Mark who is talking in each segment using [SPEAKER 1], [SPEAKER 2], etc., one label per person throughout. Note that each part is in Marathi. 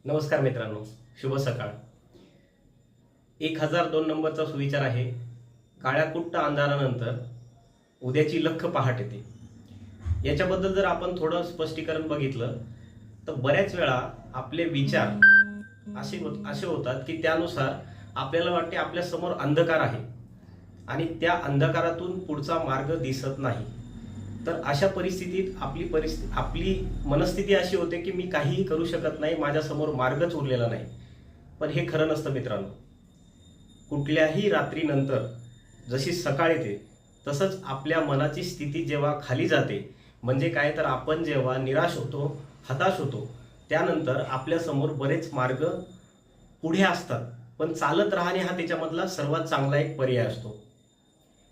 [SPEAKER 1] नमस्कार मित्रांनो, शुभ सकाळ। 1002 नंबरचा सुविचार आहे, काळ्या कुट्ट अंधारानंतर उद्याची लख पहाट येते। याच्याबद्दल जर आपण थोडं स्पष्टीकरण बघितलं तर बऱ्याच वेळा आपले विचार असे होतात की त्यानुसार आपल्याला वाटते आपल्या समोर अंधकार आहे आणि त्या अंधकारातून पुढचा मार्ग दिसत नाही। तर अशा परिस्थितीत आपली मनस्थिती अशी होते की मी काहीही करू शकत नाही, माझ्या समोर मार्गच उरलेला नाही। पण हे खरं नसतं मित्रांनो। कुठल्याही रात्रीनंतर जशी सकाळ येते तसंच आपल्या मनाची स्थिती जेव्हा खाली जाते, म्हणजे काय तर आपण जेव्हा निराश होतो, हताश होतो, त्यानंतर आपल्या समोर बरेच मार्ग पुढे असतात, पण चालत राहणे हा त्याच्यामधला सर्वात चांगला एक पर्याय असतो।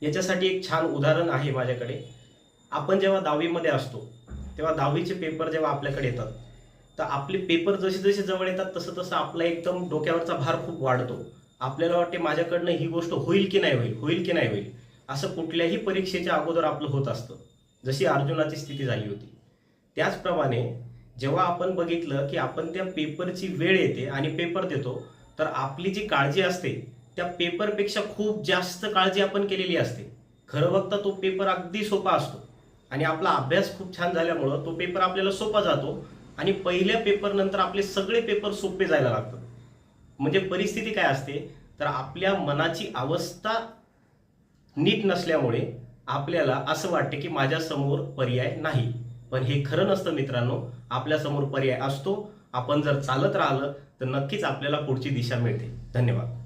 [SPEAKER 1] याच्यासाठी एक छान उदाहरण आहे माझ्याकडे। आपण जेव्हा 10वी मध्ये असतो तेव्हा 10वीचे पेपर जेव्हा आपल्याकडे येतात तर आपले पेपर जसे जसे जवळ येतात तसं तसं आपला एकदम डोक्यावरचा भार खूप वाढतो। आपल्याला वाटते माझ्याकडनं ही गोष्ट होईल की नाही होईल, होईल की नाही होईल, असं कुठल्याही परीक्षेच्या अगोदर आपलं होत असतं, जशी अर्जुनाची स्थिती झाली होती। त्याचप्रमाणे जेव्हा आपण बघितलं की आपण त्या पेपरची वेळ येते आणि पेपर देतो तर आपली जी काळजी असते त्या पेपरपेक्षा खूप जास्त काळजी आपण केलेली असते। खरं बघता तो पेपर अगदी सोपा असतो आणि आपला अभ्यास खूप छान झाल्यामुळं तो पेपर आपल्याला सोपा जातो आणि पहिल्या पेपर नंतर आपले सगळे पेपर सोपे जायला लागतात। म्हणजे परिस्थिती काय असते तर आपल्या मनाची अवस्था नीट नसल्यामुळे आपल्याला असं वाटते की माझ्या समोर पर्याय नाही, पण हे खरं नसतं मित्रांनो। आपल्या समोर पर्याय असतो। आपण जर चालत राहिलं तर नक्कीच आपल्याला पुढची दिशा मिळते। धन्यवाद।